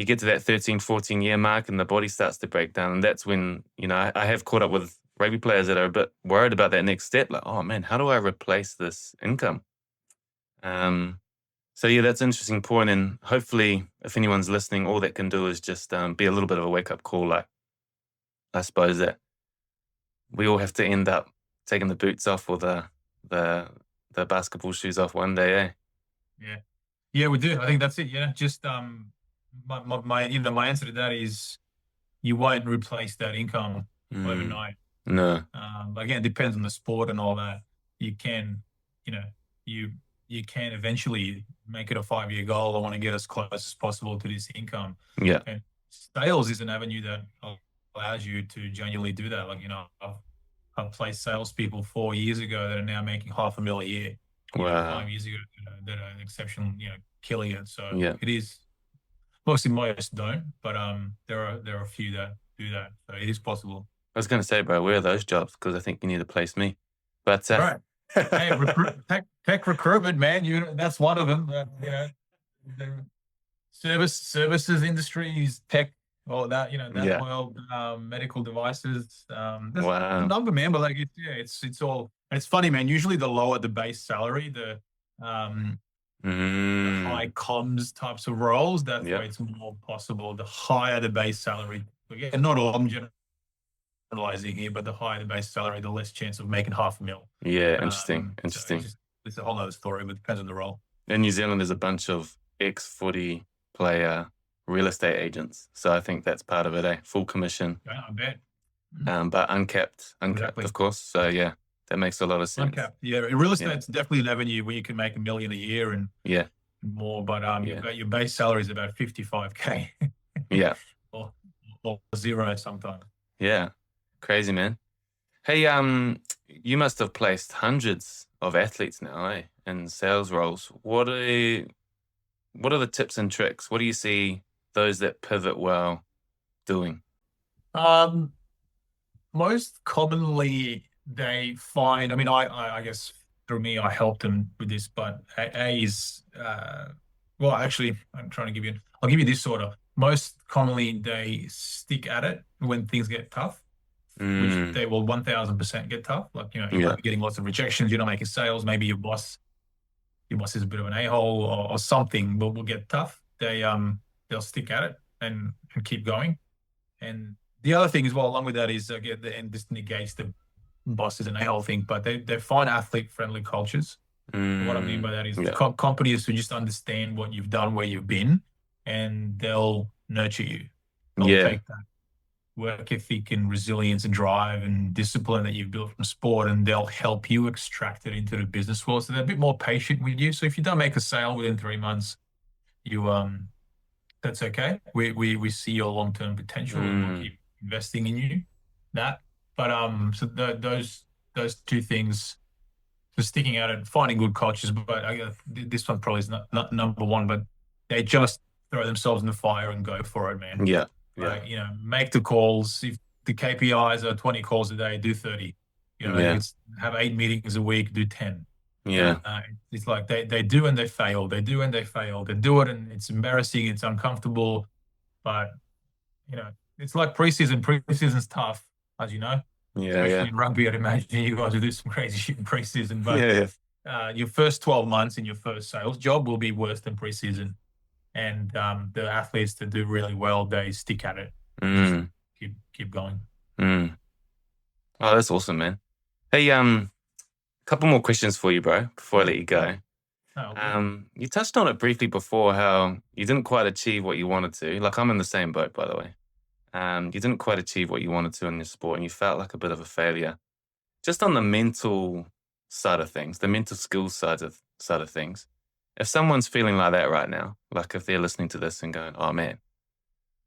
A: get to that 13, 14 year mark, and the body starts to break down, and that's when, I have caught up with rugby players that are a bit worried about that next step, like, oh man, how do I replace this income? Um, so yeah, that's an interesting point, and hopefully, if anyone's listening, all that can do is just be a little bit of a wake up call. Like, I suppose that we all have to end up taking the boots off, or the the basketball shoes off one day, eh?
B: Yeah. Yeah, we do. I think that's it. Yeah. Just my answer to that is you won't replace that income
A: Mm,
B: overnight.
A: no,
B: Again, it depends on the sport and all that. You can, you know, you you can eventually make it a 5-year goal. I want to get as close as possible to this income.
A: yeah,
B: And sales is an avenue that allows you to genuinely do that. Like, I've placed salespeople 4 years ago that are now making 500,000 a year.
A: wow,
B: 5 years ago that are exceptional, killing it. So
A: yeah.
B: it is mostly most don't, but there are a few that do that. So it is possible.
A: I was going to say, bro, where are those jobs? Because I think you need to place me. But
B: Right. Hey, tech recruitment, man. That's one of them. The services industries, tech, all that. That
A: yeah,
B: world, medical devices. There's a
A: wow,
B: number, man. But like, it's all. And it's funny, man. Usually, the lower the base salary, the high
A: mm,
B: comms types of roles, that's
A: yeah,
B: where it's more possible. The higher the base salary, again, not all I'm generalizing here, but the higher the base salary, the less chance of making 500,000.
A: yeah, interesting,
B: So it's
A: interesting.
B: just it's a whole other story, but it depends on the role.
A: In New Zealand, there's a bunch of ex-footy player real estate agents, so I think that's part of it, eh? Full commission.
B: Yeah, I bet.
A: but uncapped,
B: Exactly.
A: of course. So yeah, that makes a lot of sense.
B: Uncapped. Yeah, real
A: Yeah,
B: estate's definitely an avenue where you can make 1 million a year and
A: yeah,
B: more, but
A: yeah,
B: your base salary is about 55K
A: yeah,
B: or zero sometimes.
A: yeah. Crazy, man. Hey, you must have placed hundreds of athletes now, eh, in sales roles. What are the tips and tricks? What do you see those that pivot well doing?
B: Um, Most commonly they find, I mean, I guess through me, I helped them with this, but A is, well, actually, I'll give you this sort of. Most commonly they stick at it when things get tough, which
A: Mm,
B: they will 1000% get tough. Like, you
A: yeah,
B: might be getting lots of rejections, you're not making sales, maybe your boss is a bit of an a-hole or something will get tough. They'll stick at it and keep going. And the other thing as well, along with that, is and this negates the boss is an a-hole thing, but they find athlete-friendly cultures. And what I mean by that is the
A: yeah,
B: companies who just understand what you've done, where you've been, and they'll nurture you. They'll
A: yeah,
B: take that work ethic and resilience and drive and discipline that you've built from sport, and they'll help you extract it into the business world. So they're a bit more patient with you. So if you don't make a sale within 3 months, you that's okay. We see your long-term potential and we'll
A: mm,
B: keep investing in you. That, but so those two things, for sticking out and finding good coaches. But I guess this one probably is not number one, but they just throw themselves in the fire and go for it, man.
A: yeah, yeah,
B: Like, make the calls. If the KPIs are 20 calls a day, do 30.
A: yeah,
B: It's have 8 meetings a week, do 10.
A: yeah,
B: It's like they do and they fail. They do and they fail. They do it and it's embarrassing. It's uncomfortable. But, it's like preseason. Preseason's tough, as you know,
A: yeah,
B: especially
A: yeah,
B: in rugby. I'd imagine you guys will do some crazy shit in preseason. But
A: yeah, yeah.
B: your first 12 months in your first sales job will be worse than preseason. And the athletes that do really well, they stick at it and just
A: Mm,
B: keep going.
A: mm. Oh, that's awesome, man. Hey, couple more questions for you, bro, before I
B: Yeah,
A: let you
B: yeah.
A: go.
B: No, good.
A: You touched on it briefly before how you didn't quite achieve what you wanted to. Like I'm in the same boat, by the way. You didn't quite achieve what you wanted to in your sport, and you felt like a bit of a failure. Just on the mental side of things, the mental skills side of things. If someone's feeling like that right now, like if they're listening to this and going, "Oh man,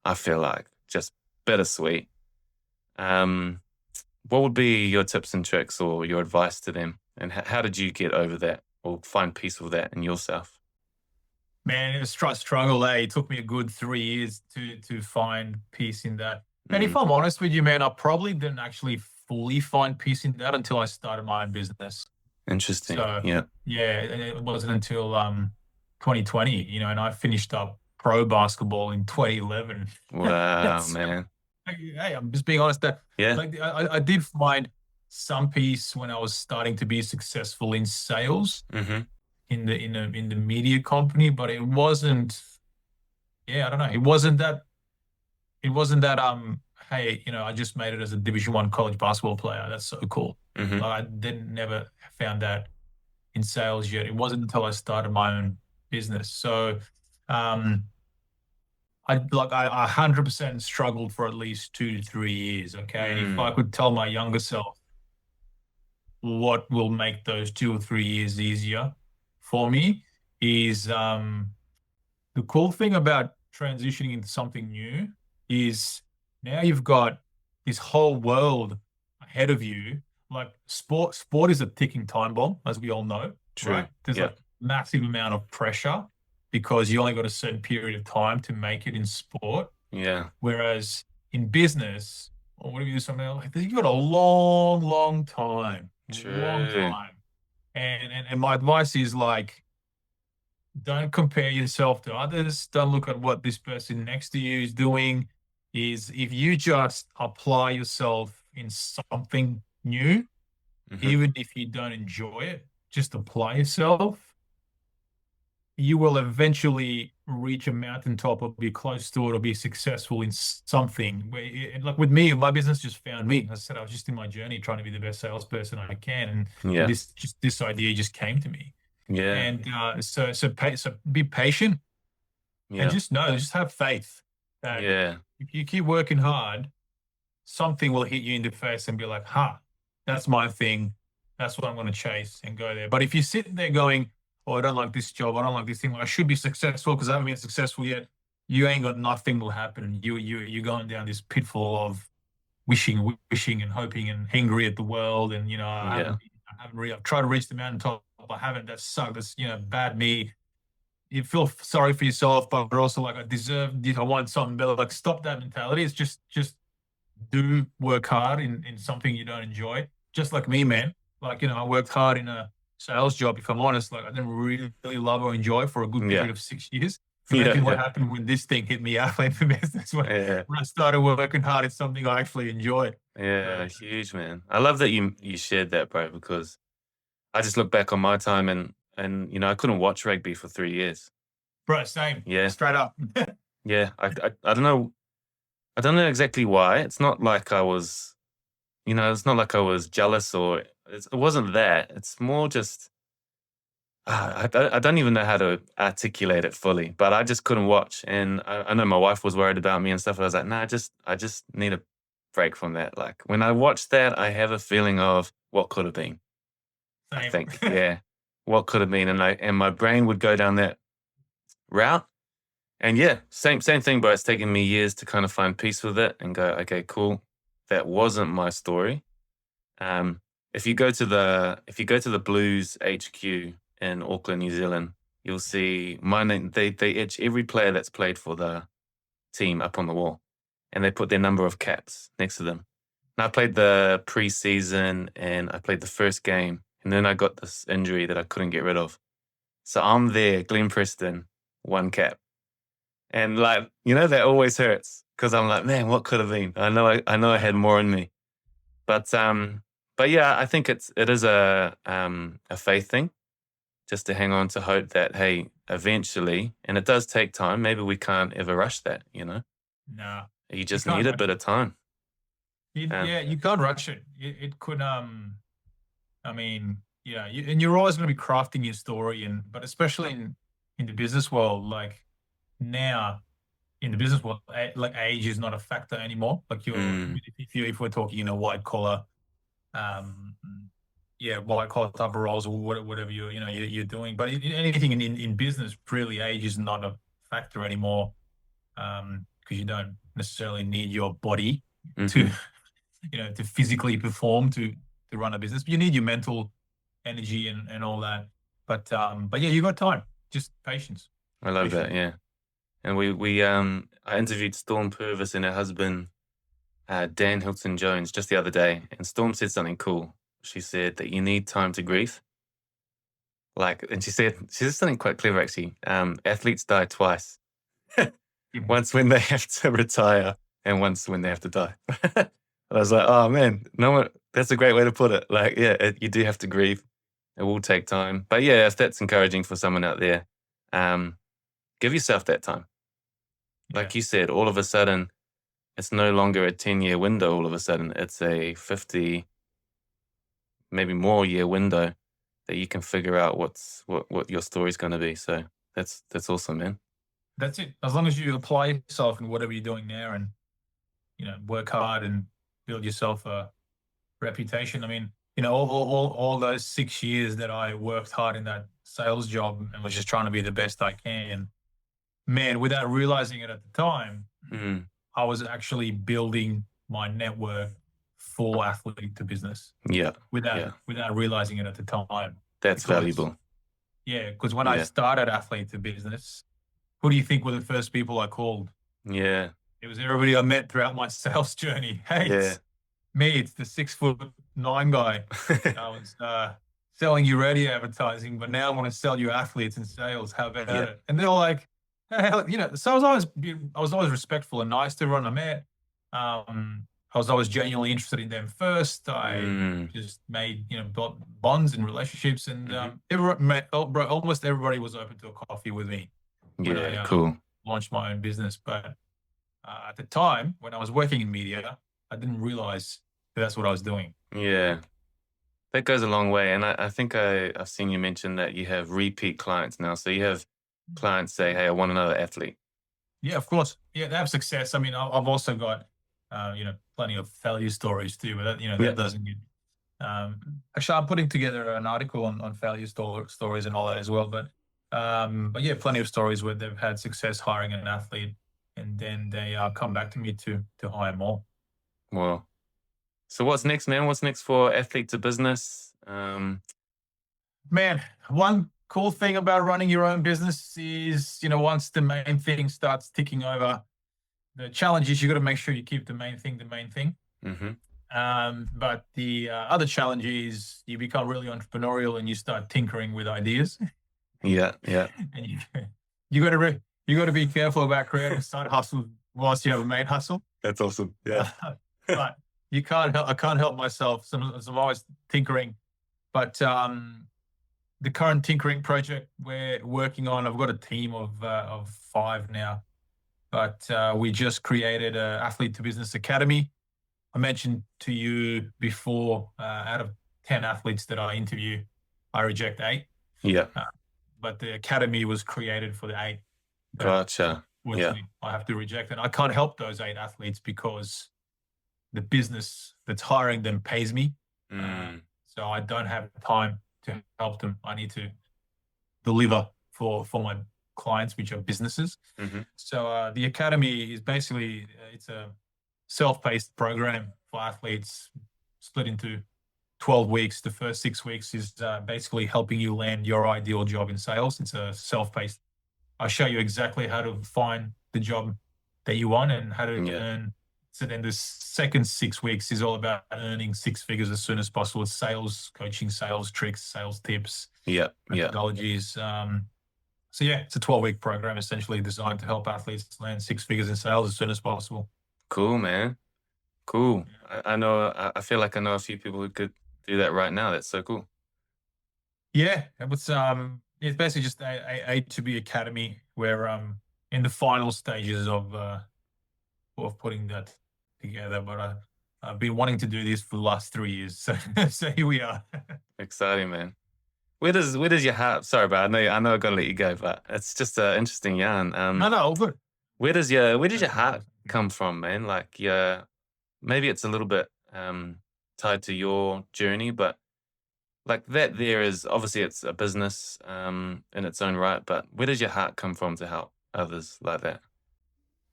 A: I feel like just bittersweet," um, what would be your tips and tricks or your advice to them? And how did you get over that or find peace with that in yourself?
B: Man, it was struggle. It took me a good 3 years to find peace in that. And if
A: Mm,
B: I'm honest with you, man, I probably didn't actually fully find peace in that until I started my own business.
A: interesting.
B: So
A: Yeah.
B: yeah, and it wasn't until 2020, and I finished up pro basketball in 2011.
A: Wow,
B: So,
A: man.
B: hey, I'm just being honest that
A: Yeah.
B: like I did find some peace when I was starting to be successful in sales
A: Mhm.
B: in the media company, but it wasn't. Yeah, I don't know. It wasn't that hey, I just made it as a Division 1 college basketball player. That's so cool.
A: Mhm.
B: Like, I didn't never found that in sales yet. It wasn't until I started my own business. So um I 100% struggled for at least 2 to 3 years. Okay. And if I
A: Mm.
B: could tell my younger self what will make those 2 or 3 years easier for me is the cool thing about transitioning into something new is now you've got this whole world ahead of you. Like sport is a ticking time bomb, as we all know,
A: True.
B: right? There's
A: Yeah.
B: like massive amount of pressure because you only got a certain period of time to make it in sport.
A: Yeah.
B: Whereas in business, or whatever you do something else, like you've got a long, long
A: True.
B: time. And my advice is like, don't compare yourself to others. Don't look at what this person next to you is doing. Is if you just apply yourself in something new,
A: Mhm.
B: even if you don't enjoy it, just apply yourself, you will eventually reach a mountaintop or be close to it or be successful in something. Like with me, my business just found me. I said I was just in my journey trying to be the best salesperson I can, and
A: Yeah.
B: this idea just came to me.
A: Yeah.
B: And so be patient and
A: Yeah.
B: just have faith that
A: Yeah.
B: if you keep working hard, something will hit you in the face and be like, huh, that's my thing. That's what I'm going to chase and go there. But if you sit there going, oh, I don't like this job. I don't like this thing. I should be successful because I haven't been successful yet. You ain't got nothing will happen. You're going down this pitfall of wishing and hoping and angry at the world. And,
A: Yeah.
B: I've tried to reach the mountaintop. I haven't. That sucked. That's, bad me. You feel sorry for yourself, but also like I want something better. Like stop that mentality. It's just do work hard in something you don't enjoy. Just like me, man. Like, I worked hard in a sales job. If I'm honest, like I didn't really love or enjoy for a good
A: Yeah.
B: period of 6 years.
A: Yeah.
B: Imagine what
A: Yeah.
B: happened when this thing hit me out of the business
A: Yeah.
B: when I started working hard in something I actually enjoyed.
A: Yeah.
B: So,
A: Huge, man. I love that you shared that, bro, because I just look back on my time and I couldn't watch rugby for 3 years.
B: bro, same,
A: Yeah.
B: straight up.
A: Yeah. I don't know. I don't know exactly why. It's not like I was, it's not like I was jealous or it wasn't that. It's more just, I don't even know how to articulate it fully, but I just couldn't watch. And I know my wife was worried about me and stuff. I was like, nah, I just need a break from that. Like when I watch that, I have a feeling of what could have been, I
B: Same.
A: think. Yeah. What could have been. And my brain would go down that route. And yeah, same thing, but it's taken me years to kind of find peace with it and go, okay, cool. That wasn't my story. Um, if you go to the Blues HQ in Auckland, New Zealand, you'll see my name. They etch every player that's played for the team up on the wall, and they put their number of caps next to them. And I played the preseason, and I played the first game, and then I got this injury that I couldn't get rid of. So I'm there, Glenn Preston, 1 cap. And like, that always hurts because I'm like, man, what could have been? I know I had more in me. But but yeah, I think it is a faith thing, just to hang on to hope that hey, eventually, and it does take time. Maybe we can't ever rush that.
B: Nah,
A: You
B: you
A: just
B: can't
A: need a
B: rush
A: bit of
B: it.
A: time. Um,
B: Yeah, you can't rush it. It could, I mean, and you're always going to be crafting your story, but especially in the business world, like now in the business world, like age is not a factor anymore. Like
A: mm,
B: if we're talking, white collar, um, yeah, white collar type of roles or whatever you're doing, but anything in business, really, age is not a factor anymore. Because you don't necessarily need your body to
A: hmm
B: to physically perform to run a business. But you need your mental energy and all that. But yeah, you got time. Just patience.
A: I love that.
B: Patience.
A: Yeah, and I interviewed Storm Purvis and her husband Dan Hilton Jones just the other day, and Storm said something cool. She said that you need time to grieve. Like, and she said something quite clever actually. Athletes die twice.
B: Mhm.
A: Once when they have to retire, and once when they have to die. And I was like, oh man, no one. That's a great way to put it. Like, yeah, you do have to grieve. It will take time, but yeah, if that's encouraging for someone out there, um, give yourself that time.
B: Yeah.
A: Like you said, all of a sudden, it's no longer a 10-year window. All of a sudden, it's a 50, maybe more year window that you can figure out what your story's going to be. So that's awesome, man.
B: That's it. As long as you apply yourself in whatever you're doing now and work hard and build yourself a reputation. I mean, all those 6 years that I worked hard in that sales job and was just trying to be the best I can, man, without realizing it at the time,
A: Mm,
B: I was actually building my network for athlete to business
A: yeah,
B: without
A: yeah,
B: without realizing it at the time.
A: that's
B: Because
A: valuable.
B: because when I
A: Yeah,
B: started athlete to business, who do you think were the first people I called?
A: yeah,
B: It was everybody I met throughout my sales journey. Hey,
A: yeah,
B: it's me. It's the 6'9" guy. I was selling you radio advertising, but now I want to sell you athletes and sales. How about
A: yeah,
B: it? And they're all like, hey, so I was always respectful and nice to everyone I met. I was always genuinely interested in them first. I
A: mm,
B: just made bonds and relationships, and
A: hmm
B: almost everybody was open to a coffee with me when I
A: yeah, cool.
B: launched my own business. But at the time when I was working in media, I didn't realize that's what I was doing.
A: Yeah, that goes a long way. And I think I've seen you mention that you have repeat clients now. So you have clients say, "Hey, I want another athlete."
B: Yeah, of course. Yeah, they have success. I mean, I've also got plenty of failure stories too, but that,
A: Yeah.
B: that doesn't get. Actually, I'm putting together an article on failure stories and all that as well. But yeah, plenty of stories where they've had success hiring an athlete, and then they come back to me to hire more.
A: Well, so what's next, man? What's next for Athlete to Business?
B: Man, one cool thing about running your own business is, once the main thing starts ticking over, the challenge is you got to make sure you keep the main thing the main thing.
A: Mm-hmm.
B: But the other challenge is you become really entrepreneurial and you start tinkering with ideas.
A: Yeah, yeah.
B: And you got to be careful about creating a side hustle whilst you have a main hustle.
A: That's awesome. Yeah.
B: But I can't help myself. So I'm always tinkering. But the current tinkering project we're working on, I've got a team of 5 now. But we just created an Athlete to Business Academy. I mentioned to you before, out of 10 athletes that I interview, I reject 8.
A: Yeah.
B: But the academy was created for the 8.
A: Gotcha. Yeah.
B: I have to reject, and I can't help those 8 athletes because the business that's hiring them pays me. So I don't have time to help them. I need to deliver for my clients, which are businesses.
A: Mm-hmm.
B: So the academy is basically it's a self-paced program for athletes, split into 12 weeks. The first 6 weeks is basically helping you land your ideal job in sales. It's a self-paced. I show you exactly how to find the job that you want and how to earn. So then the second 6 weeks is all about earning 6 figures as soon as possible. It's sales coaching, sales tricks, sales tips, methodologies. So yeah, it's a 12-week program essentially designed to help athletes land 6 figures in sales as soon as possible.
A: Cool, man. Cool. I know. I feel like I know a few people who could do that right now. That's so cool.
B: Yeah, it's basically just a to be academy where in the final stages of putting that together. But I've been wanting to do this for the last 3 years, so here we are.
A: Exciting, man. Where does your heart? Sorry, but I know I gotta let you go, but it's just an interesting yarn.
B: No, all good.
A: Where does your heart come from, man? Like, maybe it's a little bit tied to your journey, but like that there is obviously it's a business in its own right, but where does your heart come from to help others like that?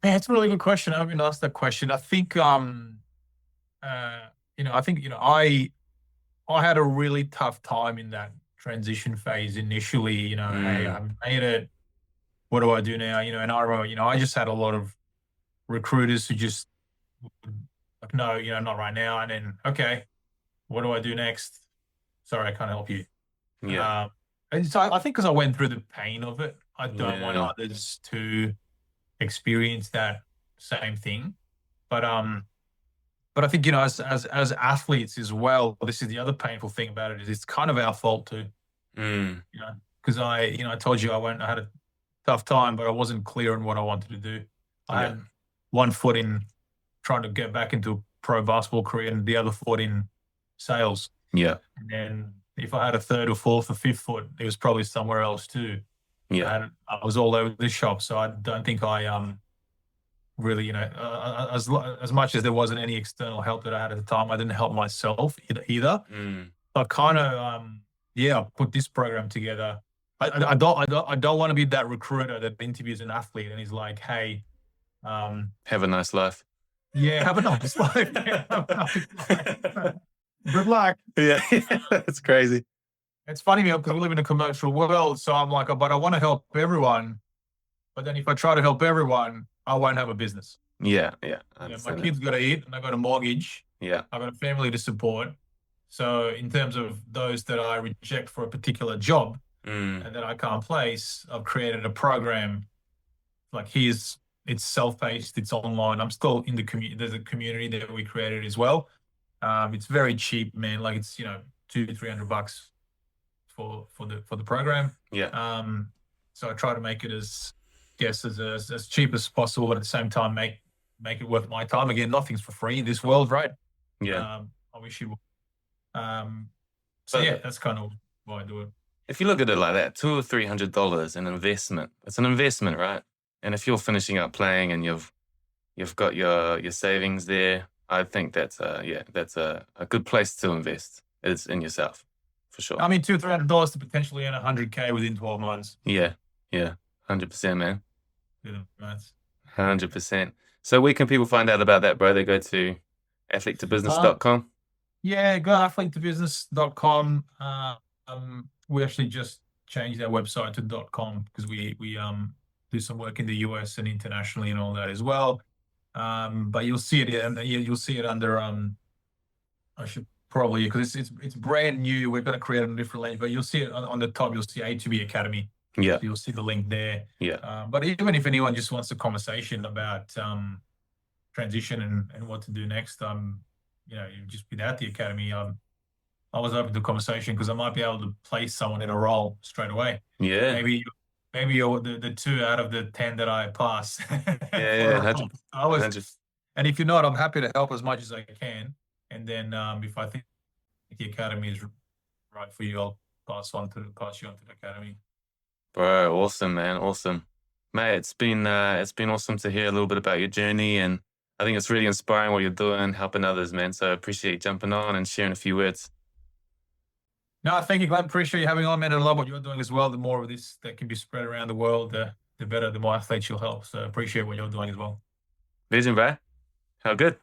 B: Man, it's a really good question. I've been asked that question. I think I had a really tough time in that transition phase initially. Hey, I made it. What do I do now? And I remember, I just had a lot of recruiters who just like, no, not right now. And then, okay, what do I do next? Sorry, I can't help you.
A: Yeah.
B: And so I think because I went through the pain of it, I don't want others to experience that same thing. But I think, as athletes as well, this is the other painful thing about it is it's kind of our fault too. Because I told you I had a tough time, but I wasn't clear on what I wanted to do. I had one foot in trying to get back into a pro basketball career and the other foot in sales.
A: Yeah.
B: And then if I had a third or fourth or fifth foot, it was probably somewhere else too.
A: Yeah.
B: I was all over the shop, so I don't think I really, as much as there wasn't any external help that I had at the time, I didn't help myself either. I kind of put this program together. I don't want to be that recruiter that interviews an athlete and he's like, hey,
A: have a nice life.
B: Yeah, have a nice life. Yeah, have a nice life. Good luck.
A: Yeah, it's crazy.
B: It's funny because we live in a commercial world, so I'm like, but I want to help everyone. But then if I try to help everyone, I won't have a business.
A: Yeah.
B: My kids got to eat, and I got a mortgage.
A: Yeah,
B: I got a family to support. So in terms of those that I reject for a particular job and that I can't place, I've created a program. Like it's self-paced, it's online. I'm still in the community. There's a community that we created as well. It's very cheap, man. Like it's $200-300 for the program.
A: Yeah.
B: So I try to make it as cheap as possible, but at the same time make it worth my time. Again, nothing's for free in this world, right?
A: Yeah.
B: I wish you would. So yeah, that's kind of why I do it.
A: If you look at it like that, $200 or $300 an investment. It's an investment, right? And if you're finishing up playing and you've You've got your savings there. I think that's a good place to invest. It's in yourself, for sure.
B: I mean, $200-300 to potentially earn 100K within 12 months.
A: Yeah, yeah, 100%, man,
B: Do the maths.
A: 100%. So where can people find out about that, bro? They go to
B: Uh,
A: athletetobusiness.com.
B: yeah, go athletetobusiness.com. We actually just changed our website to .com because we do some work in the US and internationally and all that as well. But you'll see it, and you'll see it under I should probably, because it's brand new. We're going to create a different link, but you'll see it on the top. You'll see A2B Academy.
A: Yeah,
B: So you'll see the link there.
A: yeah,
B: But even if anyone just wants a conversation about transition and what to do next, you just without the academy, I was open to conversation because I might be able to place someone in a role straight away.
A: yeah,
B: Maybe you're the 2 out of the 10 that I pass
A: yeah,
B: for
A: yeah,
B: a role.
A: 100,
B: I was,
A: 100.
B: and if you're not, I'm happy to help as much as I can. And then if I think the academy is right for you, I'll pass you on to the academy.
A: Bro, awesome, man, awesome. Mate, it's been awesome to hear a little bit about your journey, and I think it's really inspiring what you're doing, helping others, man. So I appreciate you jumping on and sharing a few words.
B: No, thank you, Glenn. Appreciate you having on, man. And I love what you're doing as well. The more of this that can be spread around the world, the better, the more athletes you'll help. So appreciate what you're doing as well.
A: Vision, bro. How good?